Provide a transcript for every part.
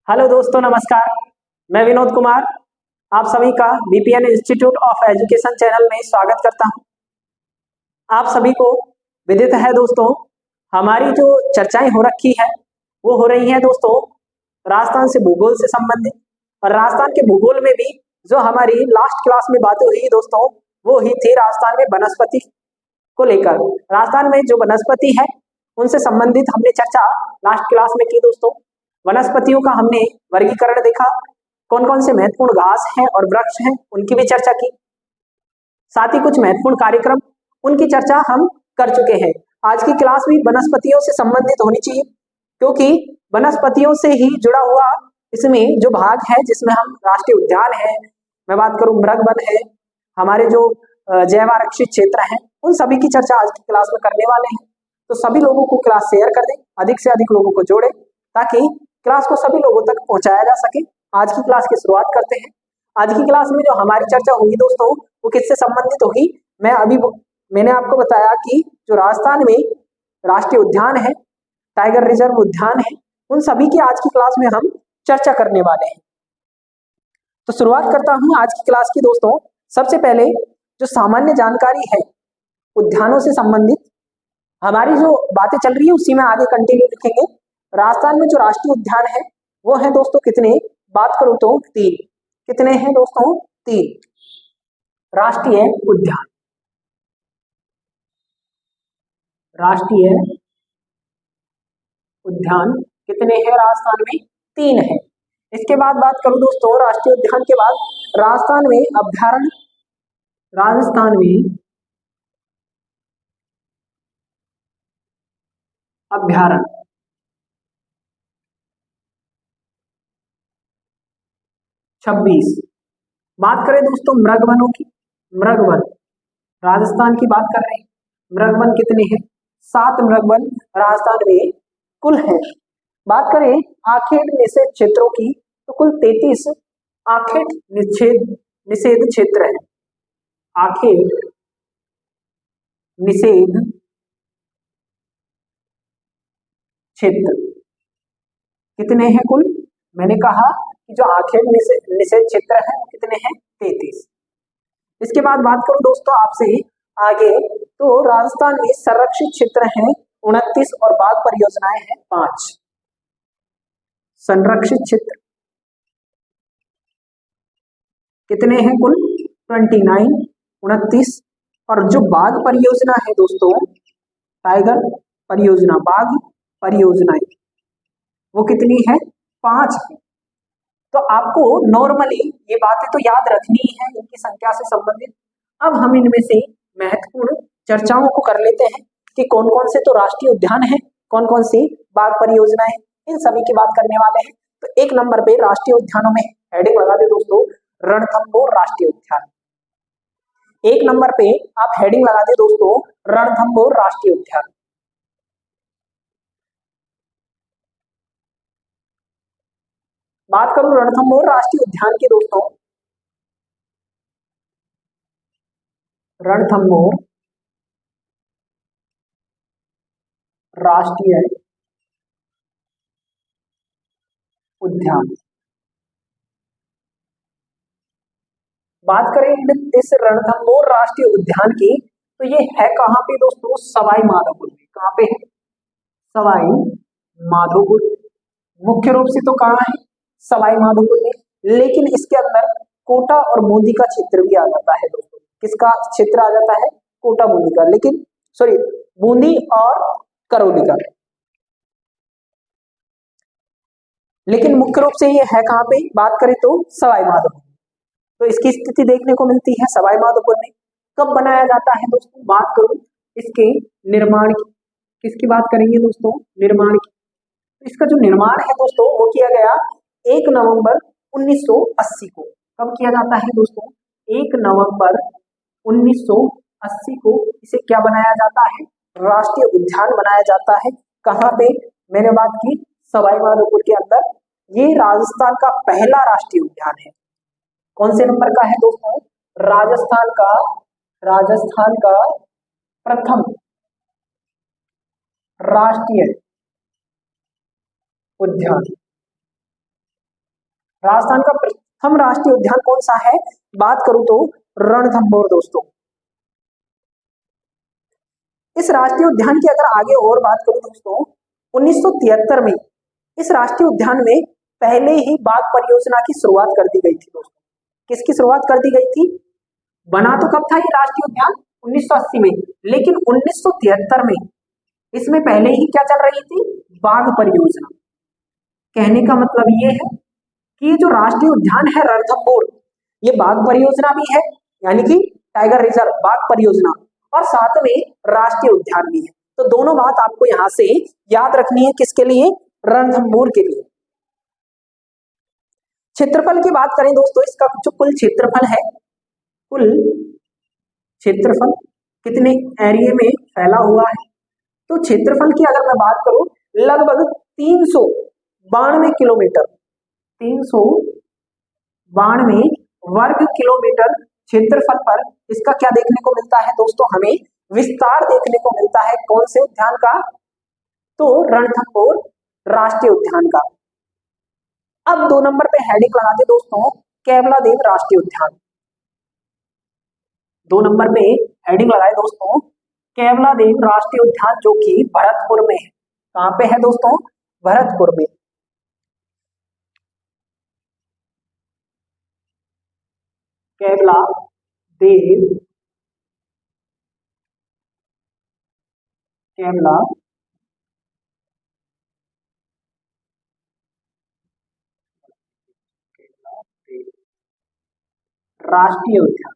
Hello दोस्तों, नमस्कार। मैं विनोद कुमार आप सभी का BPN institute of education channel में स्वागत करता हूं। आप सभी को विदित है दोस्तों, हमारी जो चर्चाएं हो रखी है वो हो रही हैं दोस्तों राजस्थान से भूगोल से संबंधित। और राजस्थान के भूगोल में भी जो हमारी लास्ट क्लास में बातें हुई दोस्तों, वो ही थी राजस्थान में वनस्पति को लेकर। राजस्थान में जो वनस्पति है उनसे संबंधित हमने चर्चा लास्ट क्लास में की दोस्तों। वनस्पतियों का हमने वर्गीकरण देखा, कौन कौन से महत्वपूर्ण घास हैं और वृक्ष हैं उनकी भी चर्चा की। साथ ही कुछ महत्वपूर्ण कार्यक्रम उनकी चर्चा हम कर चुके हैं। आज की क्लास भी वनस्पतियों से संबंधित होनी चाहिए, क्योंकि वनस्पतियों से ही जुड़ा हुआ इसमें जो भाग है, जिसमें हम राष्ट्रीय उद्यान है, मैं बात करूं मृग वन है, हमारे जो जैव आरक्षित क्षेत्र हैं, उन सभी की चर्चा आज की क्लास में करने वाले हैं। तो सभी लोगों को क्लास शेयर कर दें, अधिक से अधिक लोगों को जोड़ें, ताकि क्लास को सभी लोगों तक पहुंचाया जा सके। आज की क्लास की शुरुआत करते हैं। आज की क्लास में जो हमारी चर्चा होगी दोस्तों, वो किससे संबंधित होगी। मैंने आपको बताया कि जो राजस्थान में राष्ट्रीय उद्यान है, टाइगर रिजर्व उद्यान है, उन सभी की आज की क्लास में हम चर्चा करने वाले हैं। तो शुरुआत करता हूं आज की क्लास की दोस्तों। सबसे पहले जो सामान्य जानकारी है उद्यानों से संबंधित, हमारी जो बातें चल रही है उसी में आगे कंटिन्यू लिखेंगे। राजस्थान में जो राष्ट्रीय उद्यान है वो है दोस्तों कितने, बात करूं तो 3। कितने हैं दोस्तों? 3 राष्ट्रीय उद्यान। राष्ट्रीय उद्यान कितने हैं राजस्थान में? 3 है। इसके बाद बात करूं दोस्तों, राष्ट्रीय उद्यान के बाद राजस्थान में अभ्यारण्य। राजस्थान में अभ्यारण्य 26। बात करें दोस्तों मृग वनों की, मृग वन राजस्थान की बात कर रहे हैं। मृग वन कितने हैं? 7 मृग वन राजस्थान में कुल है। बात करें आखेट निषेध क्षेत्रों की, तो कुल 33 आखेट निषेध क्षेत्र है। आखेट निषेध क्षेत्र कितने हैं कुल? मैंने कहा कि जो आखेट निषेध क्षेत्र है कितने हैं? 33। इसके बाद बात करूं दोस्तों आपसे आगे, तो राजस्थान में संरक्षित क्षेत्र हैं 29 और बाघ परियोजनाएं हैं 5। संरक्षित क्षेत्र कितने हैं कुल? 29, 29। और जो बाघ परियोजना है दोस्तों, टाइगर परियोजना, बाघ परियोजनाएं, वो कितनी है? 5 है। तो आपको नॉर्मली ये बातें तो याद रखनी है इनकी संख्या से संबंधित। अब हम इनमें से महत्वपूर्ण चर्चाओं को कर लेते हैं कि कौन कौन से तो राष्ट्रीय उद्यान है, कौन कौन सी बाघ परियोजना है, इन सभी की बात करने वाले हैं। तो एक नंबर पे राष्ट्रीय उद्यानों में हेडिंग लगा दे दोस्तों, रणथंभौर राष्ट्रीय उद्यान। एक नंबर पे आप हेडिंग लगा दे दोस्तों, रणथंभौर राष्ट्रीय उद्यान। बात करूं रणथंभौर राष्ट्रीय उद्यान की दोस्तों, रणथंभौर राष्ट्रीय उद्यान। बात करें इस रणथंभौर राष्ट्रीय उद्यान की, तो ये है कहां पे दोस्तों? सवाई माधोपुर में। कहां पे है? सवाई माधोपुर। मुख्य रूप से तो कहां है? सवाई माधोपुर में। लेकिन इसके अंदर कोटा और बूंदी का क्षेत्र भी आ जाता है दोस्तों। किसका क्षेत्र आ जाता है? कोटा बूंदी का, लेकिन सॉरी, बूंदी और करौली का। लेकिन मुख्य रूप से ये है कहां पे? बात करें तो सवाई माधोपुर। तो इसकी स्थिति देखने को मिलती है सवाई माधोपुर में। कब बनाया जाता है दोस्तों? बात करूं इसके निर्माण की, किसकी बात करेंगे दोस्तों? निर्माण की। इसका जो निर्माण है दोस्तों वो किया गया 1 नवंबर 1980 को। कब किया जाता है दोस्तों? 1 नवंबर 1980 को इसे क्या बनाया जाता है? राष्ट्रीय उद्यान बनाया जाता है। कहां पे? मैंने बात की सवाई माधोपुर के अंदर। ये राजस्थान का पहला राष्ट्रीय उद्यान है। कौन से नंबर का है दोस्तों? राजस्थान का प्रथम राष्ट्रीय उद्यान। राजस्थान का प्रथम राष्ट्रीय उद्यान कौन सा है? बात करूं तो रणथंभौर दोस्तों। इस राष्ट्रीय उद्यान की अगर आगे और बात करूं दोस्तों, 1973 में इस राष्ट्रीय उद्यान में पहले ही बाघ परियोजना की शुरुआत कर दी गई थी दोस्तों। किसकी शुरुआत कर दी गई थी? बना तो कब था ये राष्ट्रीय उद्यान? 1980 में, लेकिन 1973 में इसमें पहले ही क्या चल रही थी? बाघ परियोजना। कहने का मतलब ये है कि जो राष्ट्रीय उद्यान है रणथंभौर, ये बाघ परियोजना भी है, यानी कि टाइगर रिजर्व, बाघ परियोजना, और साथ में राष्ट्रीय उद्यान भी है। तो दोनों बात आपको यहां से याद रखनी है। किसके लिए? रणथंभौर के लिए। क्षेत्रफल की बात करें दोस्तों, इसका जो कुल क्षेत्रफल है, कुल क्षेत्रफल कितने एरिया में फैला हुआ है, तो क्षेत्रफल की अगर मैं बात करूं, लगभग 392 किलोमीटर, 392 वर्ग किलोमीटर क्षेत्रफल पर इसका क्या देखने को मिलता है दोस्तों? हमें विस्तार देखने को मिलता है। कौन से उद्यान का? तो रणथंभौर राष्ट्रीय उद्यान का। अब 2 नंबर पे हेडिंग लगा दे दोस्तों, केवलादेव राष्ट्रीय उद्यान। 2 नंबर पे हेडिंग लगाए दोस्तों, केवलादेव राष्ट्रीय उद्यान, जो कि भरतपुर में है। कहां पे है दोस्तों? भरतपुर में। केवलादेव राष्ट्रीय उद्यान।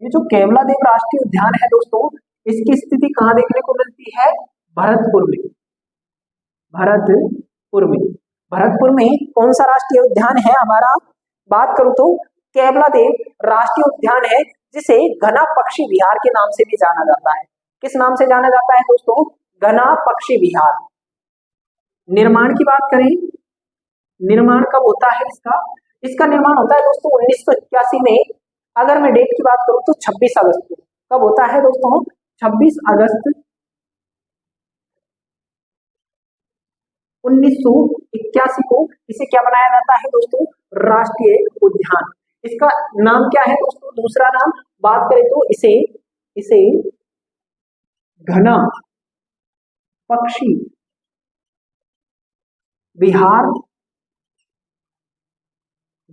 ये जो केवलादेव राष्ट्रीय उद्यान है दोस्तों, इसकी स्थिति कहां देखने को मिलती है? भरतपुर में। भरतपुर में। भरतपुर में कौन सा राष्ट्रीय उद्यान है हमारा? बात करूं तो केवलादेव राष्ट्रीय उद्यान है, जिसे घना पक्षी विहार के नाम से भी जाना जाता है। किस नाम से जाना जाता है दोस्तों? घना पक्षी विहार। निर्माण की बात करें, निर्माण कब होता है इसका? इसका निर्माण होता है दोस्तों 1981 में। अगर मैं डेट की बात करूं तो 26 अगस्त को। कब होता है दोस्तों? 26 अगस्त 1981 को इसे क्या बनाया जाता है दोस्तों? राष्ट्रीय उद्यान। इसका नाम क्या है दोस्तों? दूसरा नाम बात करें तो इसे घना पक्षी विहार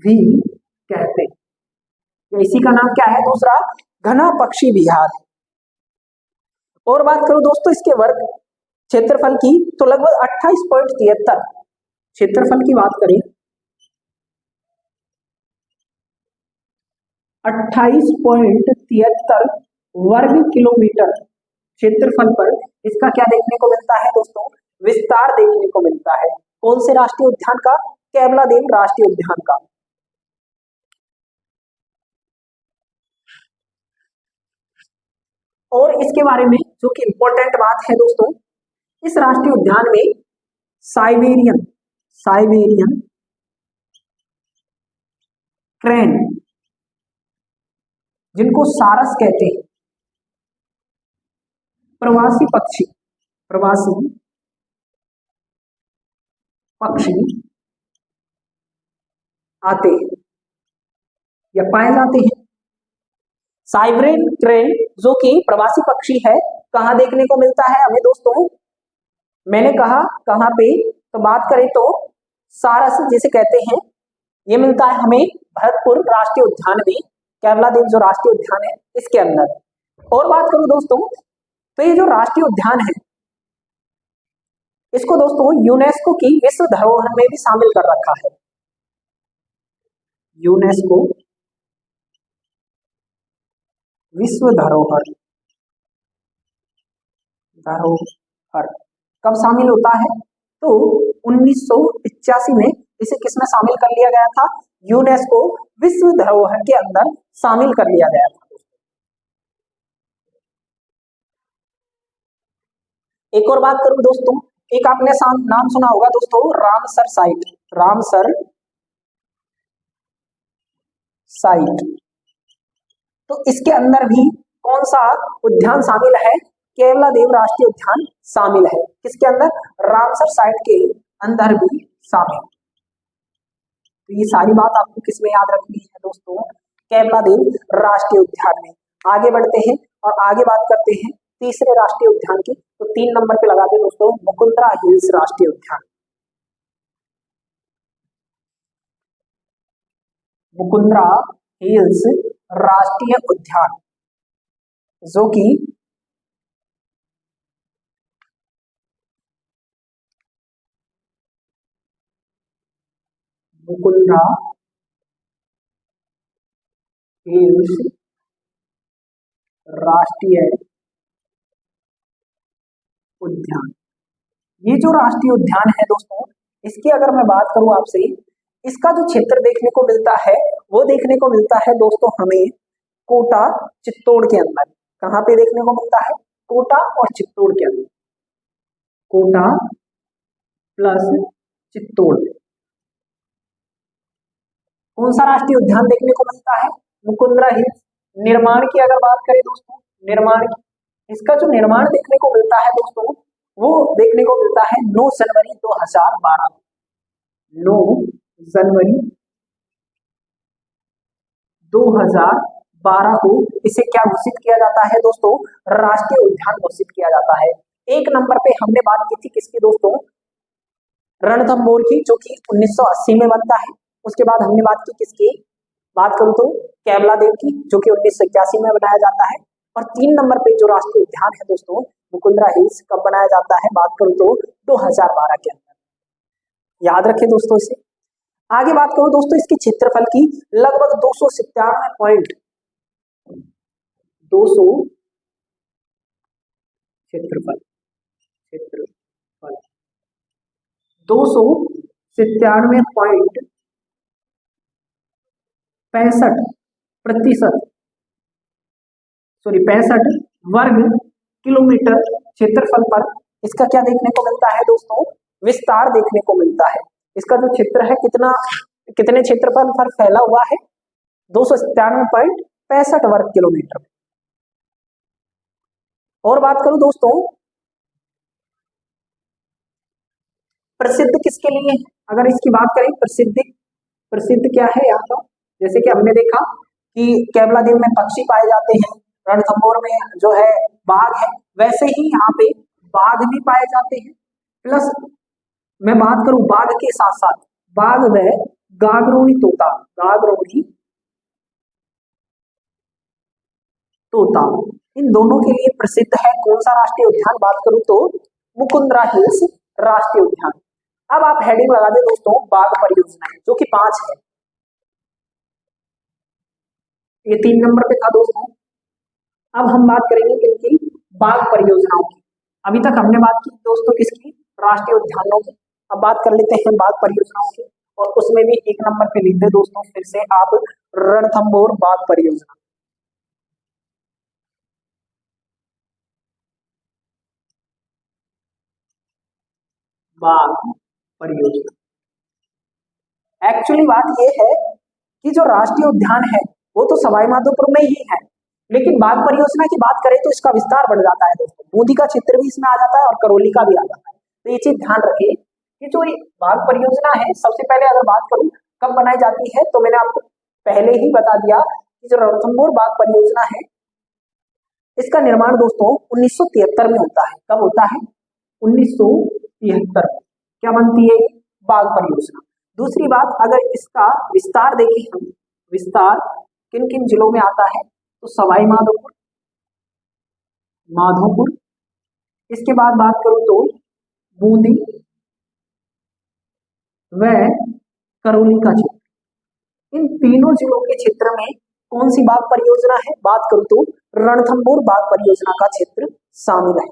भी कहते हैं। इसी का नाम क्या है दूसरा? घना पक्षी विहार। और बात करूं दोस्तों इसके वर्ग क्षेत्रफल की, तो लगभग 28.73 क्षेत्रफल की बात करें, 28.73 वर्ग किलोमीटर क्षेत्रफल पर इसका क्या देखने को मिलता है दोस्तों? विस्तार देखने को मिलता है। कौन से राष्ट्रीय उद्यान का? केवलादेव राष्ट्रीय उद्यान का। और इसके बारे में जो कि इंपॉर्टेंट बात है दोस्तों, इस राष्ट्रीय उद्यान में साइबेरियन क्रेन, जिनको सारस कहते हैं, प्रवासी पक्षी आते हैं या पाए जाते हैं। साइबेरियन क्रेन जो कि प्रवासी पक्षी है, कहां देखने को मिलता है हमें दोस्तों? मैंने कहा कहां पे, तो बात करें तो सारस जिसे कहते हैं, ये मिलता है हमें भरतपुर राष्ट्रीय उद्यान में, केवलादेव जो राष्ट्रीय उद्यान है इसके अंदर। और बात करूं दोस्तों, तो ये जो राष्ट्रीय उद्यान है, इसको दोस्तों यूनेस्को की विश्व धरोहर में भी शामिल कर रखा है। यूनेस्को विश्व धरोहर कब शामिल होता है? तो 1985 में इसे किसमें शामिल कर लिया गया था? यूनेस्को विश्व धरोहर के अंदर शामिल कर लिया गया था। एक और बात करूं दोस्तों, एक आपने नाम सुना होगा दोस्तों, रामसर साइट। तो इसके अंदर भी कौन सा उद्यान शामिल है? केवलादेव राष्ट्रीय उद्यान शामिल है। किसके अंदर? रामसर साइट के अंदर भी शामिल। तो ये सारी बात आपको किसमें याद रखनी है दोस्तों, कैवलादेव राष्ट्रीय उद्यान में। आगे बढ़ते हैं और आगे बात करते हैं तीसरे राष्ट्रीय उद्यान की। तो 3 नंबर पे लगा दे दोस्तों मुकुंदरा हिल्स राष्ट्रीय उद्यान। मुकुंदरा हिल्स राष्ट्रीय उद्यान जो कि मुकुंदरा हिल्स राष्ट्रीय उद्यान, ये जो राष्ट्रीय उद्यान है दोस्तों, इसकी अगर मैं बात करूं आपसे, इसका जो क्षेत्र देखने को मिलता है वो देखने को मिलता है दोस्तों हमें कोटा चित्तौड़ के अंदर। कहां पे देखने को मिलता है, कोटा और चित्तौड़ के अंदर, कोटा प्लस चित्तौड़। कौन सा राष्ट्रीय उद्यान देखने को मिलता है, मुकुंदरा हिल्स। निर्माण की अगर बात करें दोस्तों, निर्माण की, इसका जो निर्माण देखने को मिलता है दोस्तों वो देखने को मिलता है 9 जनवरी 2012, 9 जनवरी 2012 को इसे क्या घोषित किया जाता है दोस्तों, राष्ट्रीय उद्यान घोषित किया जाता है। 1 नंबर पे हमने बात की थी किसकी दोस्तों, रणथंभौर की, जो कि 1980 में बनता है। उसके बाद हमने बात की किसकी, बात करूं तो कैवलादेव की, जो कि 1981 में बनाया जाता है। और 3 नंबर पे जो राष्ट्रीय उद्यान है दोस्तों मुकुंदरा हिल्स कब बनाया जाता है, बात करूं तो 2012 के अंदर। याद रखें दोस्तों इसे। आगे बात करूं दोस्तों इसके क्षेत्रफल की, लगभग 297 क्षेत्रफल 297.65 वर्ग किलोमीटर क्षेत्रफल पर इसका क्या देखने को मिलता है दोस्तों, विस्तार देखने को मिलता है। इसका जो क्षेत्र है कितने क्षेत्रफल पर फैला हुआ है, 297.65 वर्ग किलोमीटर। और बात करूं दोस्तों प्रसिद्ध किसके लिए है, अगर इसकी बात करें प्रसिद्ध क्या है यहाँ पर, जैसे कि हमने देखा कि कैवलादेव में पक्षी पाए जाते हैं, रणथंभौर में जो है बाघ है, वैसे ही यहाँ पे बाघ भी पाए जाते हैं। प्लस मैं बात करूं बाघ के साथ साथ बाघ व गागरोनी तोता, इन दोनों के लिए प्रसिद्ध है कौन सा राष्ट्रीय उद्यान, बात करूं तो मुकुंदरा हिल्स राष्ट्रीय उद्यान। अब आप हेडिंग लगा दे दोस्तों बाघ परियोजना, जो कि 5 है। ये 3 नंबर पे था दोस्तों। अब हम बात करेंगे किनकी, बाघ परियोजनाओं की। अभी तक हमने बात की दोस्तों किसकी, राष्ट्रीय उद्यानों की। अब बात कर लेते हैं बाघ परियोजनाओं की, और उसमें भी 1 नंबर पे लिख दे दोस्तों फिर से आप रणथंभौर बाघ परियोजना। बाघ परियोजना, एक्चुअली बात यह है कि जो राष्ट्रीय उद्यान है वो तो सवाई माधोपुर में ही है, लेकिन बाघ परियोजना की बात करें तो इसका विस्तार बढ़ जाता है दोस्तों, बूंदी का क्षेत्र भी इसमें आ जाता है और करौली का भी आ जाता है। तो ये चीज ध्यान रखिए कि जो ये बाघ परियोजना है, सबसे पहले अगर बात करूं कब बनाई जाती है, तो मैंने आपको पहले ही बता दिया कि जो रणथंभौर बाघ परियोजना है इसका निर्माण दोस्तों 1973 में होता है। कब होता है, 1973 में क्या बनती है बाघ परियोजना। दूसरी बात, अगर इसका विस्तार देखें हम, विस्तार किन किन जिलों में आता है, तो सवाई माधोपुर, इसके बाद बात करूं तो बूंदी व करौली का क्षेत्र। इन तीनों जिलों के क्षेत्र में कौन सी बाघ परियोजना है, बात करूं तो रणथंभौर बाघ परियोजना का क्षेत्र शामिल है।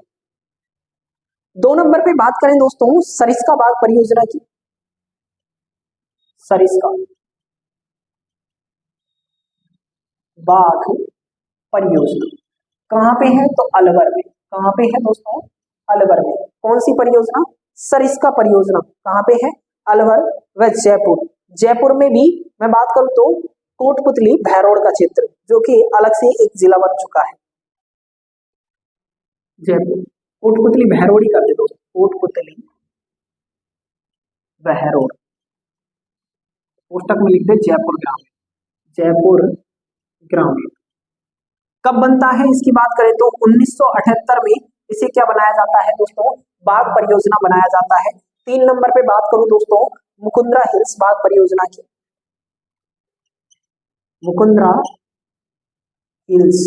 2 नंबर पे बात करें दोस्तों सरिस्का बाघ परियोजना की। सरिस्का बाघ परियोजना कहां पे है, तो अलवर में। कहां पे है दोस्तों, अलवर में। कौन सी परियोजना, सरिस्का परियोजना कहां पे है, अलवर व जयपुर। जयपुर में भी मैं बात करूं तो कोटपुतली भैरोड़ का क्षेत्र, जो कि अलग से एक जिला बन चुका है। जयपुर कोटपुतली भैरोड़ी कर दे दोस्तों, कोटपुतली बहरोड, पुस्तक में लिख दे जयपुर ग्रामीण, जयपुर ग्रामीण। कब बनता है इसकी बात करें तो 1978 में इसे क्या बनाया जाता है दोस्तों, बाघ परियोजना बनाया जाता है। 3 नंबर पे बात करूं दोस्तों मुकुंदरा हिल्स बाघ परियोजना की, मुकुंदरा हिल्स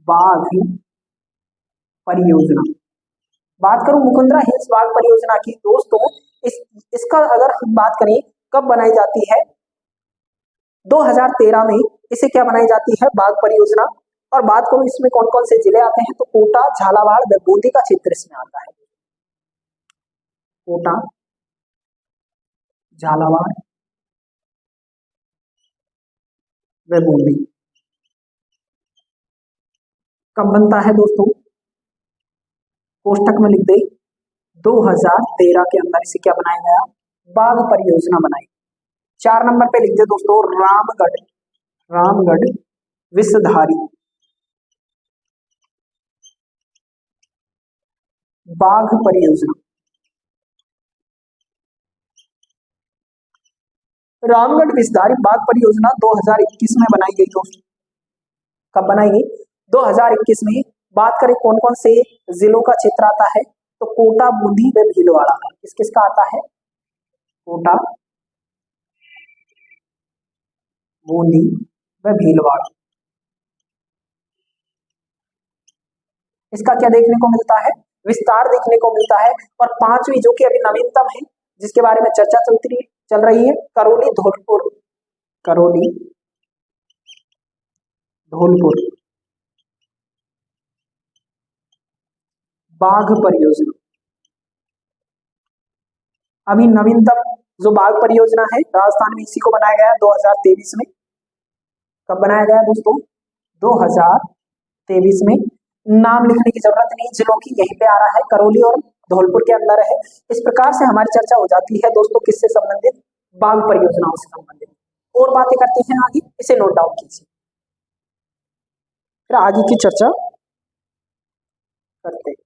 बाघ परियोजना। बात करूं मुकुंदरा हिल्स बाघ परियोजना की दोस्तों, इसका अगर हम बात करें कब बनाई जाती है, 2013 में इसे क्या बनाई जाती है, बाघ परियोजना। और बात करूं इसमें कौन कौन से जिले आते हैं तो कोटा, झालावाड़ व बूंदी का क्षेत्र इसमें आता है। कोटा, झालावाड़ व बूंदी। कब बनता है दोस्तों, कोष्टक में लिख दे 2013 के अंदर इसे क्या बनाया गया, बाघ परियोजना बनाई। 4 नंबर पे लिख दे दोस्तों रामगढ़, रामगढ़ विषधारी बाघ परियोजना। रामगढ़ विषधारी बाघ परियोजना 2021 में बनाई गई दोस्तों। कब बनाई गई, 2021 में। बात करें कौन कौन से जिलों का क्षेत्र आता है तो कोटा, बूंदी व भीलवाड़ा। किस किस का आता है, कोटा, बूंदी व भीलवाड़ा। इसका क्या देखने को मिलता है, विस्तार देखने को मिलता है। और 5वीं जो कि अभी नवीनतम है, जिसके बारे में चर्चा चल रही है, करौली धौलपुर, करौली धौलपुर बाघ परियोजना। अभी नवीनतम जो बाघ परियोजना है राजस्थान में, इसी को बनाया गया 2023 में। कब बनाया गया दोस्तों, 2023 में। नाम लिखने की जरूरत नहीं जिलों की, यहीं पे आ रहा है, करौली और धौलपुर के अंदर है। इस प्रकार से हमारी चर्चा हो जाती है दोस्तों किससे संबंधित, बाघ परियोजनाओं से संबंधित। और बातें करते हैं आगे, इसे नोट डाउन कीजिए, फिर आगे की चर्चा करते हैं।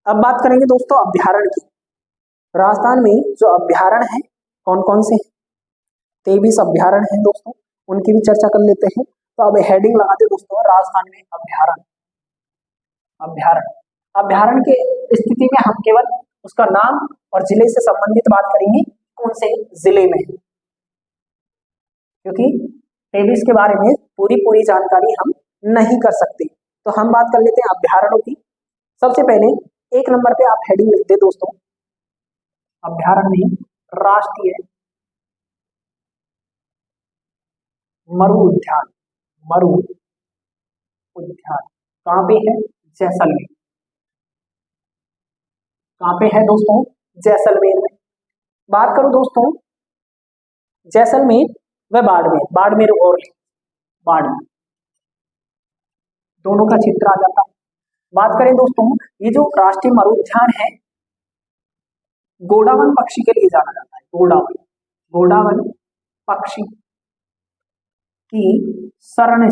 अब बात करेंगे दोस्तों अभ्यारण्य की। राजस्थान में जो अभ्यारण्य है कौन कौन से, 23 अभ्यारण्य हैं दोस्तों, उनकी भी चर्चा कर लेते हैं। तो अब हेडिंग लगाते दोस्तों, राजस्थान में अभ्यारण्य, अभ्यारण्य। अभ्यारण्य के स्थिति में हम केवल उसका नाम और जिले से संबंधित बात करेंगे, कौन से जिले में है, क्योंकि 23 के बारे में पूरी जानकारी हम नहीं कर सकते। तो हम बात कर लेते हैं अभ्यारण्यों की। सबसे पहले 1 नंबर पे आप हेडिंग लिख दे दोस्तों, अभ्यारण्य में राष्ट्रीय मरु उद्यान, मरु उद्यान कहां पे है, जैसलमेर। कहां पे है दोस्तों, जैसलमेर में। बात करूं दोस्तों जैसलमेर व बाड़मेर, बाड़मेर और बाड़मेर दोनों का क्षेत्र आ जाता है। बात करें दोस्तों, ये जो राष्ट्रीय मरु उद्यान है गोडावन पक्षी के लिए जाना जाता है, गोडावन, गोडावन पक्षी की शरण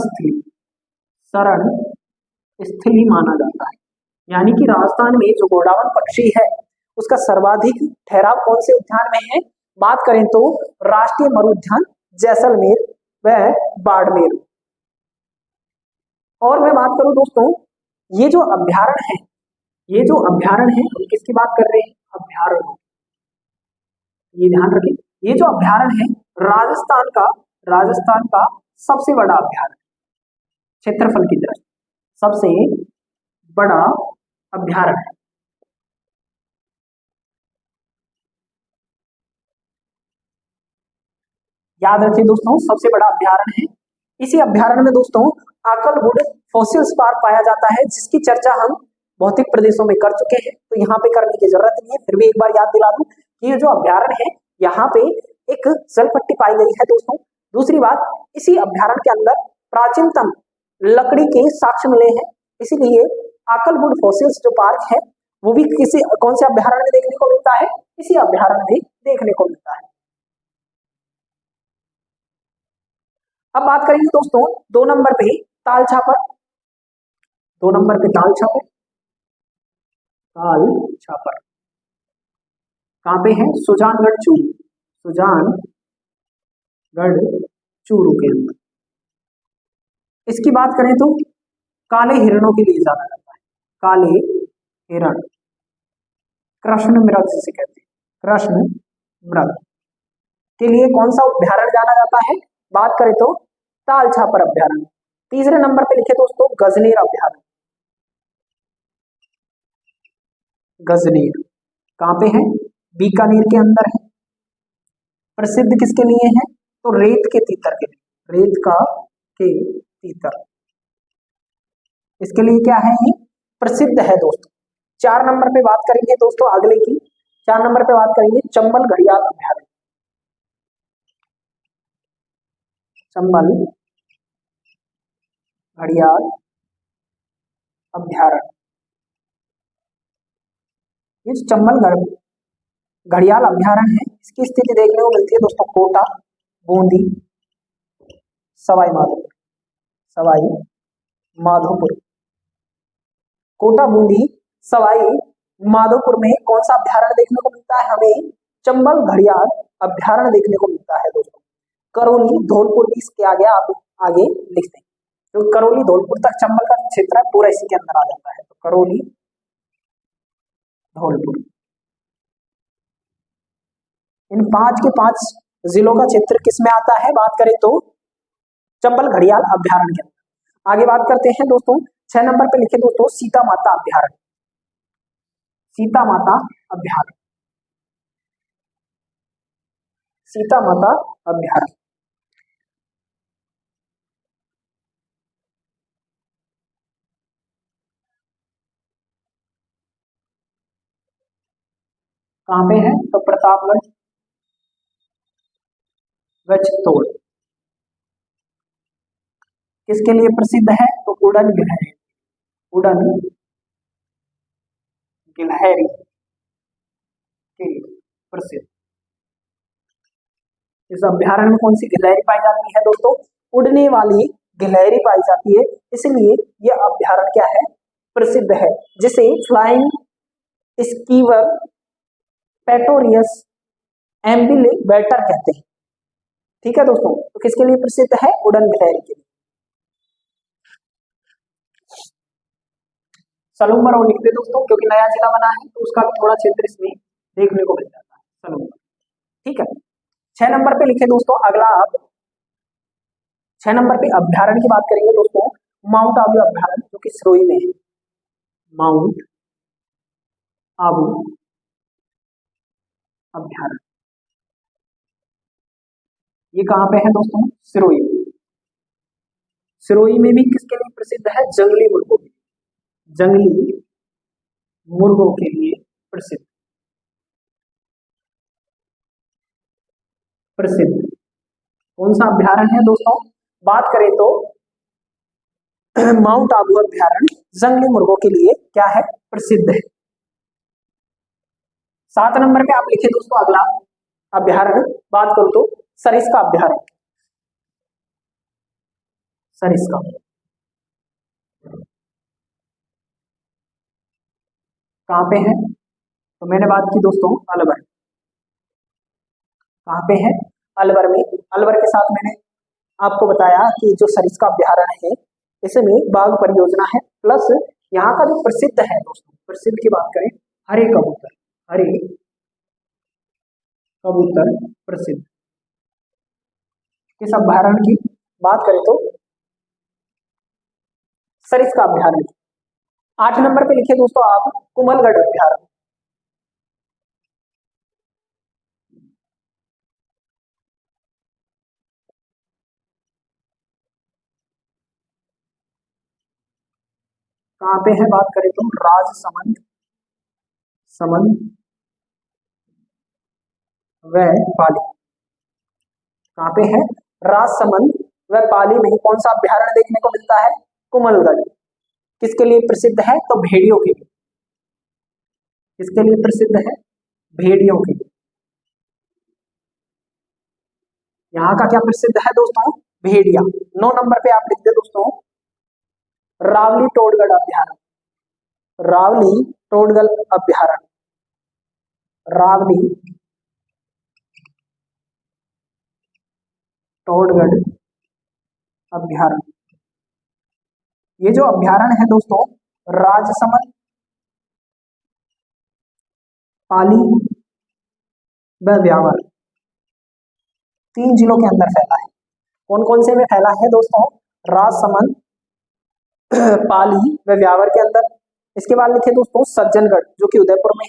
स्थली माना जाता है। यानी कि राजस्थान में जो गोडावन पक्षी है उसका सर्वाधिक ठहराव कौन से उद्यान में है, बात करें तो राष्ट्रीय मरु उद्यान जैसलमेर व बाड़मेर। और मैं बात करूं दोस्तों, ये जो अभ्यारण्य है, ये जो अभ्यारण्य है हम किसकी बात कर रहे हैं, अभ्यारण्य, ये ध्यान रखें। ये जो अभ्यारण्य है राजस्थान का सबसे बड़ा अभ्यारण्य, क्षेत्रफल की दृष्टि सबसे बड़ा अभ्यारण्य। याद रखिए दोस्तों, सबसे बड़ा अभ्यारण्य है। इसी अभ्यारण्य में दोस्तों आकलवुड फॉसिल्स पार्क पाया जाता है, जिसकी चर्चा हम भौतिक प्रदेशों में कर चुके हैं, तो यहाँ पे करने की जरूरत नहीं है। फिर भी एक बार याद दिला दूं कि ये जो अभ्यारण्य है यहाँ पे एक जलपट्टी पाई गई है दोस्तों। दूसरी बात, इसी अभ्यारण्य के अंदर प्राचीनतम लकड़ी के साक्ष्य मिले हैं, इसीलिए आकलवुड फॉसिल्स जो पार्क है वो भी किसी कौन से अभ्यारण्य में देखने को मिलता है, इसी अभ्यारण्य में देखने को मिलता है। अब बात करेंगे दोस्तों 2 नंबर पे ताल छापर। 2 नंबर पे ताल छापर। ताल छापर कहाँ पे है? सुजानगढ़ चूरू। सुजानगढ़ चूरू के अंदर। इसकी बात करें तो काले हिरणों के लिए जाना जाता है। काले हिरण, कृष्ण मृग जिसे कहते हैं, कृष्ण मृग के लिए कौन सा अभ्यारण्य जाना जाता है? बात करें तो ताल छापर अभ्यारण्य। तीसरे नंबर पे लिखे दोस्तों गजनेर अभ्यारण्य। गजनेर कहाँ पे है? बीकानेर के अंदर है। प्रसिद्ध किसके लिए है? तो रेत के तीतर के लिए, रेत का के तीतर, इसके लिए क्या है? ये प्रसिद्ध है दोस्तों। 4 नंबर पे बात करेंगे दोस्तों अगले की। 4 नंबर पे बात करेंगे चंबल घड़ियाल अभ्यारण्य। चंबल घड़ियाल अभ्यारण्य। ये चंबल घड़ियाल अभ्यारण्य है, इसकी स्थिति देखने को मिलती है दोस्तों कोटा, बूंदी, सवाई माधोपुर। सवाई माधोपुर, कोटा, बूंदी, सवाई माधोपुर में कौन सा अभ्यारण्य देखने को मिलता है? हमें चंबल घड़ियाल अभ्यारण्य देखने को मिलता है दोस्तों। करौली, धौलपुर भी इसके आगे आप आगे लिखते हैं, तो करौली धौलपुर तक चंबल का क्षेत्र है पूरा इसी के अंदर आ जाता है। तो करौली धौलपुर, इन 5 के 5 जिलों का क्षेत्र किसमें आता है? बात करें तो चंबल घड़ियाल अभ्यारण्य के अंदर। आगे बात करते हैं दोस्तों 6 नंबर पे लिखे दोस्तों सीता माता अभ्यारण्य। सीता माता अभ्यारण्य। सीता माता अभ्यारण्य कहाँ पे है? तो प्रतापगढ़ व चित्तौड़। किसके लिए प्रसिद्ध है? तो उड़न गिलहरी, उड़न गिलहरी के लिए प्रसिद्ध। इस अभ्यारण्य में कौन सी गिलहरी पाई जाती है दोस्तों? उड़ने वाली गिलहरी पाई जाती है, इसलिए यह अभ्यारण्य क्या है? प्रसिद्ध है, जिसे फ्लाइंग स्कीवर पेटोरियस एम्बिलेटर कहते हैं। ठीक है दोस्तों, तो किसके लिए प्रसिद्ध है? उड़न गिलहरी के लिए। सलूम्बर और लिखते दोस्तों, क्योंकि नया जिला बना है तो उसका भी थोड़ा क्षेत्र इसमें देखने को मिल जाता है, सलूम्बर। ठीक है, 6 नंबर पे लिखे दोस्तों अगला आप 6 नंबर पे अभ्यारण्य की बात करेंगे दोस्तों माउंट आबू अभ्यारण्य, जो कि सिरोही में है। माउंट आबू अभ्यारण्य, ये कहाँ पे है दोस्तों? सिरोही। सिरोही में भी किसके लिए प्रसिद्ध है? जंगली मुर्गों के, जंगली मुर्गों के लिए प्रसिद्ध। प्रसिद्ध कौन सा अभ्यारण्य है दोस्तों? बात करें तो माउंट आबू अभ्यारण्य जंगली मुर्गों के लिए क्या है? प्रसिद्ध है। 7 नंबर पे आप लिखे दोस्तों अगला अभ्यारण्य, बात करूं तो सरिस्का अभ्यारण्य। सरिस्का कहाँ पे है? तो मैंने बात की दोस्तों अलवर। कहाँ पे है? अलवर में। अलवर के साथ मैंने आपको बताया कि जो सरिस्का अभ्यारण्य है इसमें बाघ परियोजना है, प्लस यहाँ का जो प्रसिद्ध है दोस्तों, प्रसिद्ध की बात करें हरे कबूतर, हरे कबूतर प्रसिद्ध। इस अभ्यारण्य की बात करें तो सरिस्का अभ्यारण्य। 8 नंबर पे लिखे दोस्तों आप कुमलगढ़ अभ्यारण्य। कहाँ पे है? बात करें तो राजसमंद, समंद व पाली। कहाँ पे है? राजसमंद व पाली में कौन सा अभ्यारण्य देखने को मिलता है? कुमलगढ़। किसके लिए प्रसिद्ध है? तो भेड़ियों के लिए। किसके लिए प्रसिद्ध है? भेड़ियों के लिए। यहाँ का क्या प्रसिद्ध है दोस्तों? भेड़िया। 9 नंबर पे आप लिखते दोस्तों रावली टोडगढ़ अभ्यारण्य। रावली टोडगढ़ अभ्यारण्य। रावली टोडगढ़ अभ्यारण्य। ये जो अभ्यारण्य है दोस्तों राजसमंद, पाली व ब्यावर 3 जिलों के अंदर फैला है। कौन कौन से में फैला है दोस्तों? राजसमंद, पाली व ब्यावर के अंदर। इसके बाद लिखे दोस्तों सज्जनगढ़ जो कि उदयपुर में।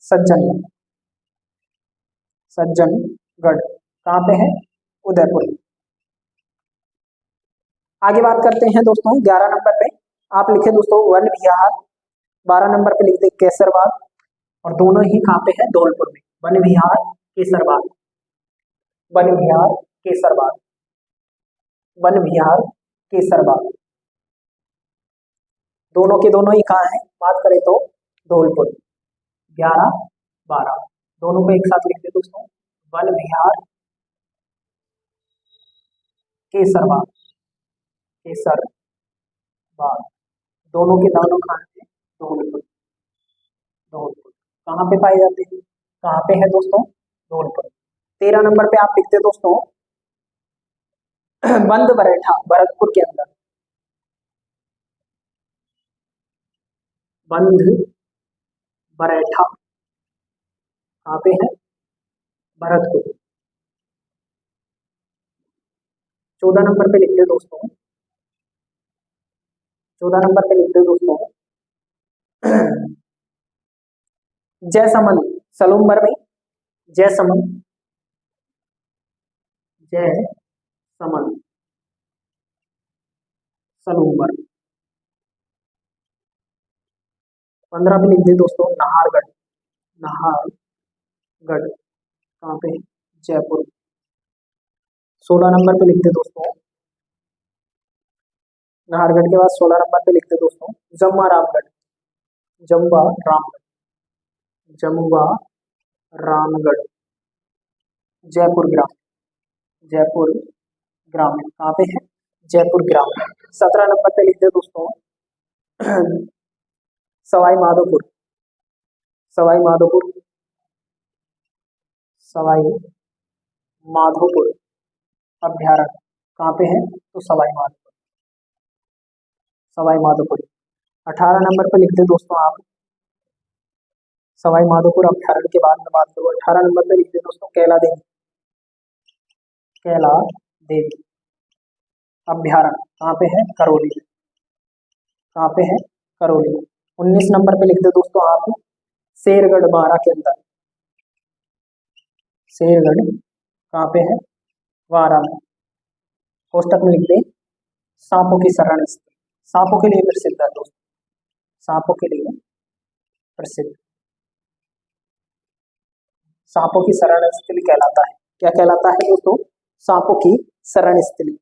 सज्जनगढ़, सज्जनगढ़ कहाँ पे है? उदयपुर। आगे बात करते हैं दोस्तों 11 नंबर पे आप लिखे दोस्तों वन विहार। 12 नंबर पे लिखते केसरबाग, और दोनों ही कहाँ पे है? धौलपुर में। वन विहार केसरबाग, वन विहार केसरबाग, वन विहार केसरबाग, दोनों के दोनों ही कहाँ है? बात करें तो धौलपुर। 11 12 दोनों को एक साथ लिखते दोस्तों वन विहार केसरबाग, केसरबाग, दोनों के दोनों कहाँ है? धौलपुर। धौलपुर कहाँ पे पाए जाते हैं? कहाँ पे है दोस्तों? धौलपुर। 13 नंबर पे आप लिखते दोस्तों बंद बरेठा भरतपुर के अंदर। बंद बरेठा कहाँ पे है? भरतपुर। 14 नंबर पे लिखते दोस्तों 14 नंबर पे लिखते दोस्तों जयसमंद सलूमबर में। जयसमंद, जयसमंद सलूमबर। 15 पे लिख दे दोस्तों नाहरगढ़। नाहरगढ़ कहाँ पे? जयपुर। 16 नंबर पे लिखते दोस्तों नाहरगढ़ के बाद 16 नंबर पे लिखते दोस्तों जमुआ रामगढ़। जमुआ रामगढ़, जमुआ रामगढ़, जयपुर ग्राम। जयपुर ग्रामीण कहाँ पे है? जयपुर ग्रामीण। 17 नंबर पे लिखते दोस्तों सवाई माधोपुर। सवाई माधोपुर, सवाई माधोपुर अभ्यारण्य कहाँ पे है? तो सवाई माधोपुर, सवाई माधोपुर। 18 नंबर पे लिखते दोस्तों आप सवाई माधोपुर अभ्यारण्य के बाद में बात करूँ 18 नंबर पे लिखते दोस्तों कैला देवी। कैला देवी अभ्यारण्य कहाँ पे है? करौली। कहाँ पे है? करौली। 19 नंबर पे लिखते दोस्तों आप शेरगढ़ बारा के अंदर। शेरगढ़ कहाँ पे है? वारा में। कोष्टक में लिखते सांपों की शरण स्थल। सांपों के लिए प्रसिद्ध है दोस्तों, सांपों के लिए प्रसिद्ध। सांपों की शरण स्थली कहलाता है। क्या कहलाता है दोस्तों? सांपों की शरण स्थली।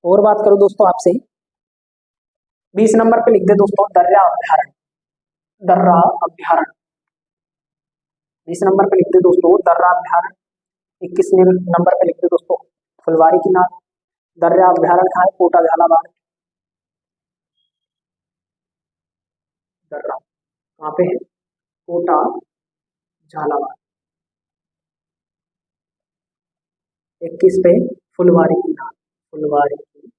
और बात करूं दोस्तों आपसे 20 नंबर पे लिख दे दोस्तों दर्रा अभ्यारण्य। दर्रा अभ्यारण्य 20 नंबर पे लिखते दोस्तों दर्रा अभ्यारण्य। 21 नंबर पे लिखते दोस्तों फुलवारी की नाद। दर्रा अभ्यारण्य कहाँ है? कोटा झालावाड़। दर्रा कहाँ पे है? कोटा झालावाड़। 21 पे फुलवारी की नाद। फुलवारी की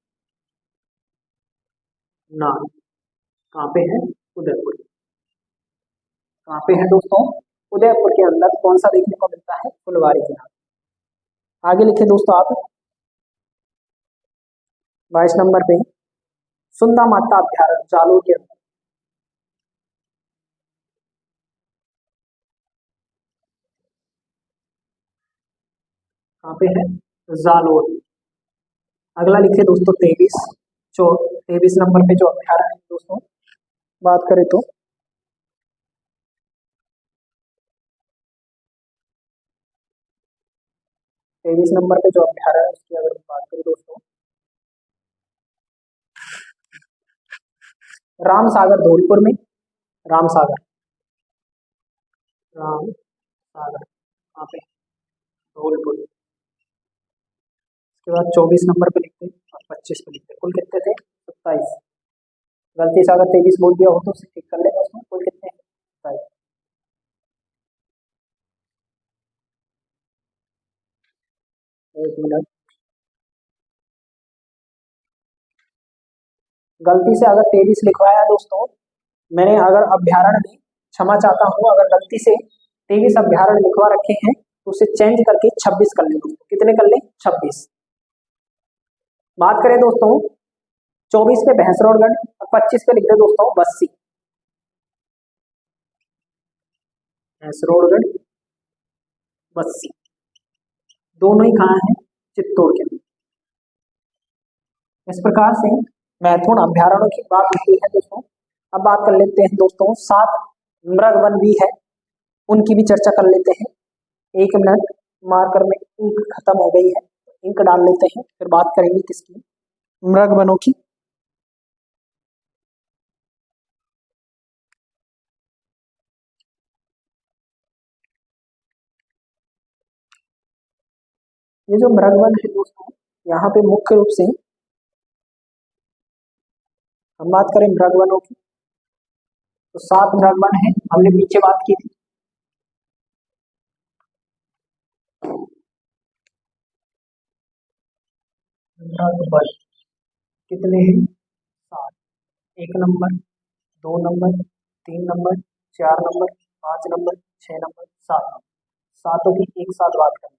नाद कहाँ पे है? उदयपुर। कहाँ पे है दोस्तों? उदयपुर के अंदर। कौन सा देखने को मिलता है? फुलवारी की नाद। आगे लिखे दोस्तों आप 22 नंबर पे सुंदा माता अभ्यारण्य जालोर के अंदर। कहाँ पे है? जालोर। अगला लिखे दोस्तों 23 नंबर पे जो अभ्यारण्य है दोस्तों बात करें तो 23 नंबर पे जो अभ्यारण्य है उसकी अगर बात करें दोस्तों राम सागर धौलपुर में। राम सागर, राम सागर कहाँ पे? धौलपुर। इसके उसके बाद 24 नंबर पे लिखते हैं और 25 पे लिखते हैं। कुल कितने थे? 27। गलती से अगर 23 बोल दिया हो तो उसे ठीक कर लेना। उसमें कुल कितने? 27। एक मिनट, गलती से अगर 23 लिखवाया दोस्तों मैंने, अगर अभ्यारण में, क्षमा चाहता हूँ, अगर गलती से 23 अभ्यारण लिखवा रखे हैं तो उसे चेंज करके 26 कर लें दोस्तों। कितने कर लें? 26। बात करें दोस्तों 24 पे भैंसरोडगढ़ और 25 पे लिख दे दोस्तों बस्सी। भैंसरोडगढ़, बस्सी, दोनों ही कहाँ हैं? चित्तौड़ के अंदर। इस प्रकार से महत्वपूर्ण अभ्यारण्यों की बात होती है दोस्तों। अब बात कर लेते हैं दोस्तों 7 मृग वन भी है, उनकी भी चर्चा कर लेते हैं। एक मिनट, मार्कर में इंक खत्म हो गई है, इंक डाल लेते हैं, फिर बात करेंगे किसकी? मृग वनों की। ये जो मृग वन है दोस्तों, यहाँ पे मुख्य रूप से हम बात करें मृग वनों की तो 7 मृग वन है, हमने पीछे बात की थी। मृग वन कितने हैं? 7। 1 number, 2 number, 3 number, 4 number, 5 number, 6 number, 7 number, सातों की एक साथ बात करें।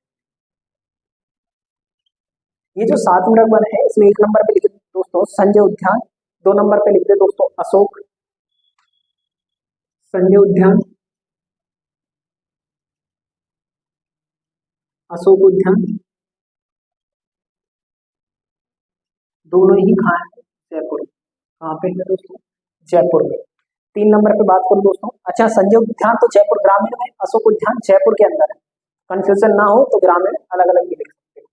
ये जो 7 मृग वन है इसमें 1 नंबर पे लिखे दोस्तों संजय उद्यान, 2 नंबर पे लिखते दोस्तों अशोक, संजय उद्यान, अशोक उद्यान, दोनों ही कहाँ है? जयपुर। कहाँ पे है दोस्तों? जयपुर में। 3 नंबर पे बात करूं दोस्तों, अच्छा संजय उद्यान तो जयपुर ग्रामीण में, अशोक उद्यान जयपुर के अंदर है, कंफ्यूजन ना हो तो ग्रामीण अलग अलग भी लिख सकते हैं।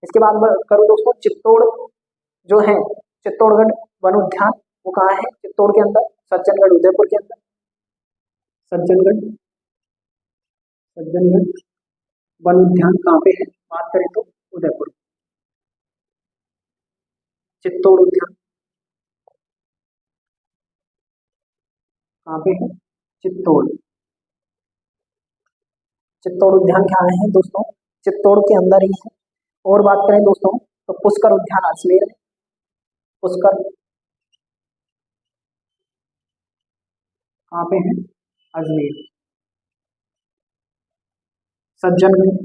इसके बाद करूँ दोस्तों चित्तौड़ जो है, चित्तौड़गढ़ वन उद्यान, वो कहाँ है? चित्तौड़ के अंदर, सज्जनगढ़ उदयपुर के अंदर, सज्जनगढ़, सज्जनगढ़ वन उद्यान कहाँ पे है? बात करें तो उदयपुर। चित्तौड़ उद्यान कहाँ पे है? चित्तौड़। चित्तौड़ उद्यान कहाँ है दोस्तों? चित्तौड़ के अंदर ही है। और बात करें दोस्तों तो पुष्कर उद्यान अजमेर में, पुष्कर कहाँ पे है? अजमेर। सज्जनगढ़,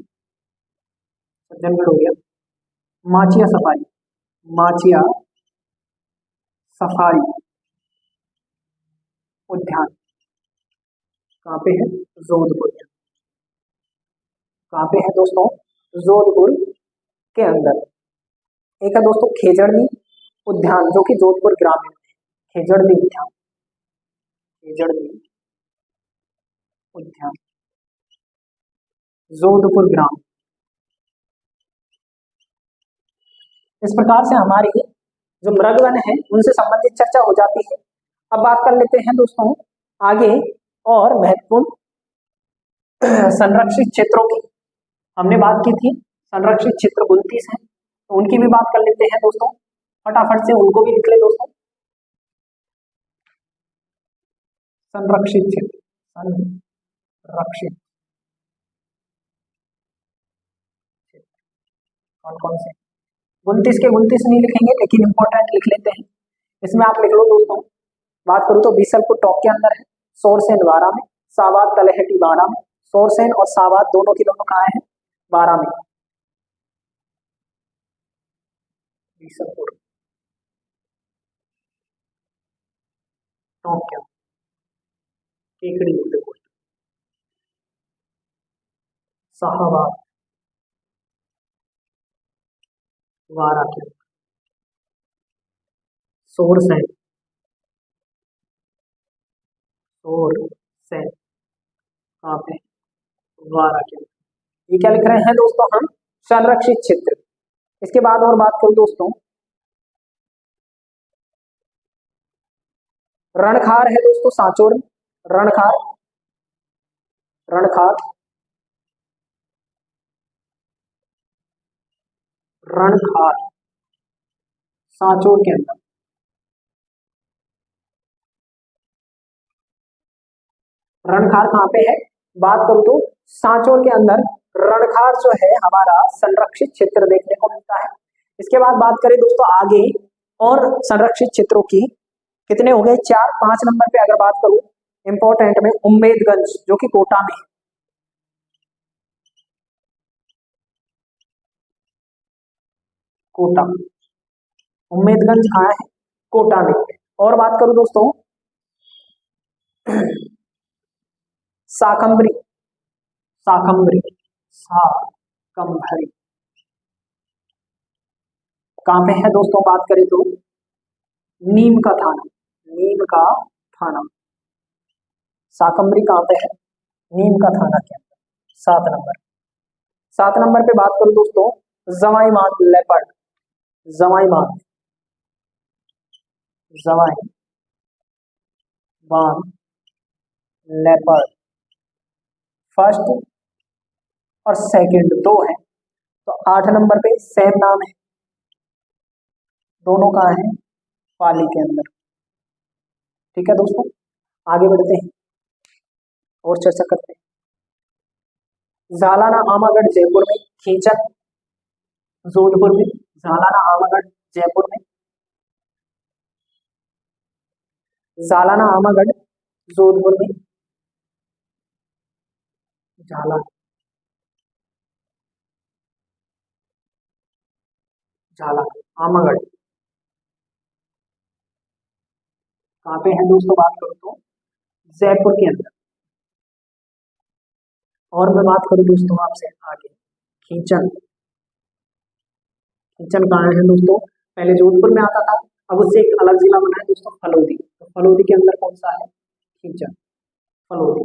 सज्जनगढ़ हो गया। माचिया सफारी, माचिया सफारी उद्यान कहाँ पे है? जोधपुर। कहाँ पे है दोस्तों? जोधपुर के अंदर। एक है दोस्तों खेजड़नी उद्यान जो कि जोधपुर ग्रामीण में है। खेजड़नी उद्यान, खेजड़नी उद्यान जोधपुर ग्राम। इस प्रकार से हमारी जो मृगवन है उनसे संबंधित चर्चा हो जाती है। अब बात कर लेते हैं दोस्तों आगे और महत्वपूर्ण संरक्षित क्षेत्रों की। हमने बात की थी संरक्षित क्षेत्र 29 है, तो उनकी भी बात कर लेते हैं दोस्तों, फटाफट से उनको भी लिख ले दोस्तों। संरक्षित क्षेत्र, संरक्षित कौन कौन से? 29 के 29 नहीं लिखेंगे लेकिन इंपॉर्टेंट लिख लेते हैं। इसमें आप लिख लो दोस्तों, बात करूँ तो बीसलपुर टॉप के अंदर है, सोरसेन 12 में, साबाद तलहटी 12 में, सोरसेन और साबाद दोनों के दोनों कहाँ है? 12 में। बीसलपुर टॉप के अंदर, केकड़ी उदयपुर, शाहबाद 12 के अंदर, सोरसेन, सोरसेन कहाँ पे? 12 के अंदर। ये क्या लिख रहे हैं दोस्तों हम? संरक्षित क्षेत्र। इसके बाद और बात करूं दोस्तों, रणखार है दोस्तों सांचौर में, रणखार, रणखार, रणखार सांचौर के अंदर। रणखार कहाँ पे है? बात करूं तो सांचौर के अंदर रणखार जो है हमारा संरक्षित क्षेत्र देखने को मिलता है। इसके बाद बात करें दोस्तों आगे और संरक्षित क्षेत्रों की, कितने हो गए? 4। 5 नंबर पे अगर बात करूं इंपॉर्टेंट में उम्मेदगंज जो कि कोटा में है। कोटा, उम्मेदगंज कहाँ है? कोटा में। और बात करूं दोस्तों शाकंभरी, शाकंभरी शाकंभरी कहाँ पे है दोस्तों? बात करें तो नीम का थाना, नीम का थाना। शाकंभरी कहाँ पे है? नीम का थाना के अंदर। 7 नंबर। 7 नंबर पे बात करूं दोस्तों जवाई मान लेपर्ड, जवाई मान, जवाई मान लेपर्ड फर्स्ट और सेकंड 2 है, तो 8 नंबर पे सेम नाम है, दोनों कहाँ है? पाली के अंदर। ठीक है दोस्तों, आगे बढ़ते हैं और चर्चा करते हैं। झालाना आमागढ़ जयपुर में, खींचन जोधपुर में, झालाना आमागढ़ जयपुर में, झालाना आमागढ़ जोधपुर में, झाला झाला आमागढ़ कहाँ पे है दोस्तों? बात करूं तो जयपुर के अंदर। और मैं बात करूं दोस्तों आपसे आगे खींचन, खींचन कहाँ है दोस्तों? पहले जोधपुर में आता था, अब उससे एक अलग जिला बना है दोस्तों फलोदी, तो फलोदी के अंदर कौन सा है? खींचन, फलोदी।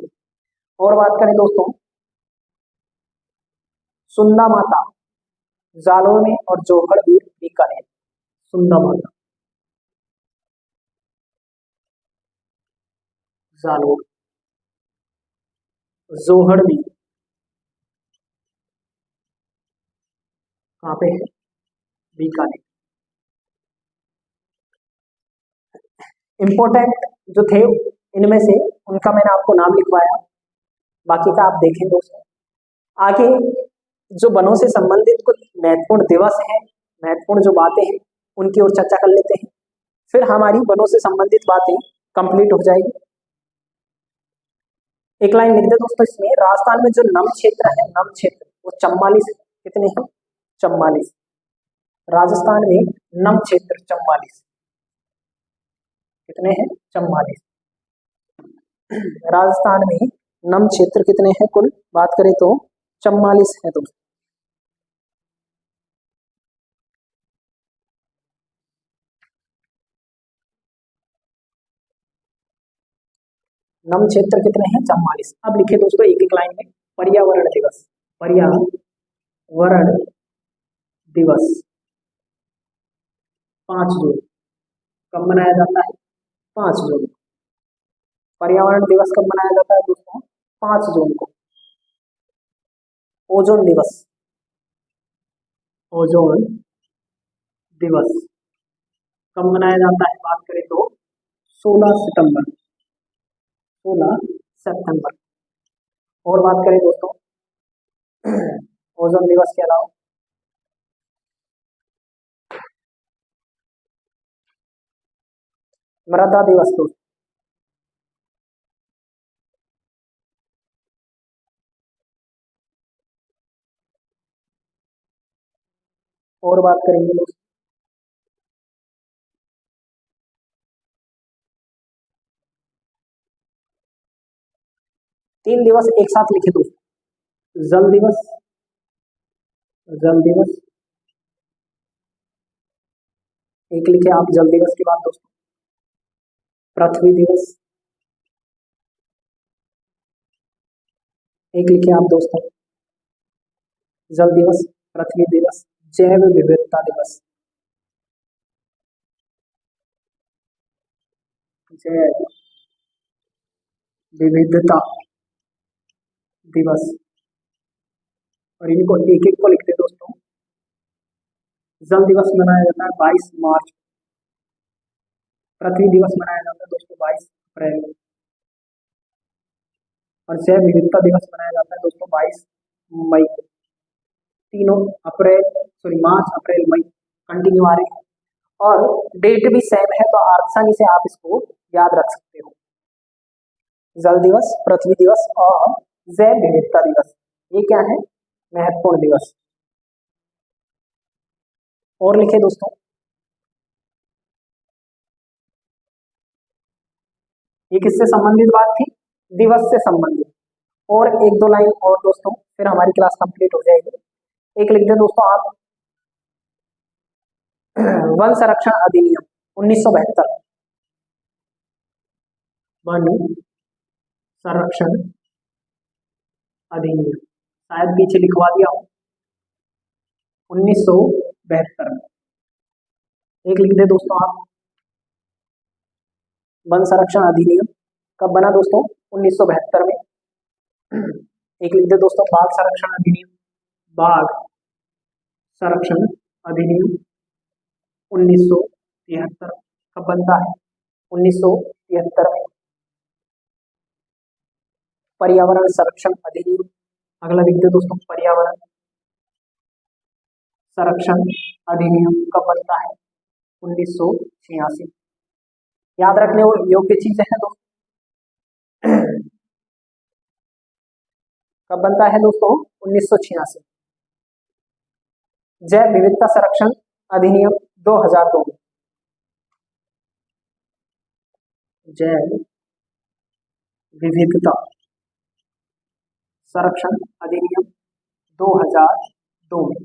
और बात करें दोस्तों सुंदा माता जालोर में और जोहड़बीर बीकानेर, सुंदा माता जालोर, जोहड़बीर कहाँ पे है? बीकानेर। इंपॉर्टेंट जो थे इनमें से उनका मैंने आपको नाम लिखवाया, बाकी का आप देखें दोस्तों। आगे जो वनों से संबंधित कुछ महत्वपूर्ण दिवस हैं, महत्वपूर्ण जो बातें हैं उनकी ओर चर्चा कर लेते हैं, फिर हमारी वनों से संबंधित बातें कंप्लीट हो जाएगी। एक लाइन लिख दे दोस्तों इसमें, राजस्थान में जो नम क्षेत्र है, नम क्षेत्र वो 44 है। कितने हैं? 44। राजस्थान में नम क्षेत्र 44, कितने हैं? 44। राजस्थान में नम क्षेत्र कितने हैं कुल? बात करें तो 44 है दोस्तों। नम क्षेत्र कितने हैं? 44। अब लिखे दोस्तों एक एक लाइन में, पर्यावरण दिवस, पर्यावरण दिवस 5 जून कब मनाया जाता है? 5 जून। पर्यावरण दिवस कब मनाया जाता है दोस्तों? 5 जून को। ओजोन दिवस, ओजोन दिवस कब मनाया जाता है? बात करें तो 16 सितंबर, 16 सितंबर। और बात करें दोस्तों ओजोन दिवस के अलावा मृदा दिवस दोस्तों, और बात करेंगे दोस्तों 3 दिवस एक साथ लिखे दोस्तों, जल दिवस, जल दिवस एक लिखे आप, जल दिवस के बाद दोस्तों पृथ्वी दिवस एक लिखे आप दोस्तों, जल दिवस, पृथ्वी दिवस, जैव विविधता दिवस, जैव विविधता दिवस। और इनको एक एक को लिखते दोस्तों, जल दिवस मनाया जाता है 22 मार्च। पृथ्वी दिवस मनाया जाता है दोस्तों 22 अप्रैल। और जैव विविधता दिवस मनाया जाता है दोस्तों 22 मई को। तीनों मार्च अप्रैल मई कंटिन्यू आ रहे हैं और डेट भी सेम है, तो आसानी से आप इसको याद रख सकते हो। जल दिवस, पृथ्वी दिवस और जैव विविधता दिवस, ये क्या है? महत्वपूर्ण दिवस। और लिखे दोस्तों, ये किससे संबंधित बात थी? दिवस से संबंधित। और एक दो लाइन और दोस्तों, फिर हमारी क्लास कंप्लीट हो जाएगी। एक लिख दे दोस्तों आप, वन संरक्षण अधिनियम 1972। वन संरक्षण अधिनियम, शायद पीछे लिखवा दिया हो, 1972 में। एक लिख दे दोस्तों आप, वन संरक्षण अधिनियम कब बना दोस्तों? 1972 में। एक लिख दे दोस्तों, बाघ संरक्षण अधिनियम। बाघ संरक्षण अधिनियम 1973 कब बनता है? 1973 में। पर्यावरण संरक्षण अधिनियम, अगला लिख दे दोस्तों, पर्यावरण संरक्षण अधिनियम कब बनता है? 1986। याद रखने योग्य चीजें हैं दोस्तों। कब बनता है दोस्तों? 1986। जैव विविधता संरक्षण अधिनियम 2002 में। जैव विविधता संरक्षण अधिनियम 2002 में।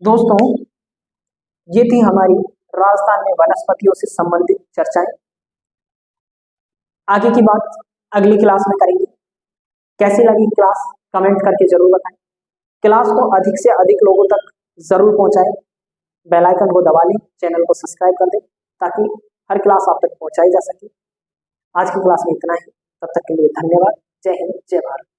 दोस्तों, ये थी हमारी राजस्थान में वनस्पतियों से संबंधित चर्चाएं। आगे की बात अगली क्लास में करेंगे। कैसी लगी क्लास कमेंट करके जरूर बताएं। क्लास को अधिक से अधिक लोगों तक जरूर पहुंचाएं। बेल आइकन को दबा लें, चैनल को सब्सक्राइब कर दें ताकि हर क्लास आप तक पहुंचाई जा सके। आज की क्लास में इतना ही, तब तक के लिए धन्यवाद। जय हिंद, जय भारत।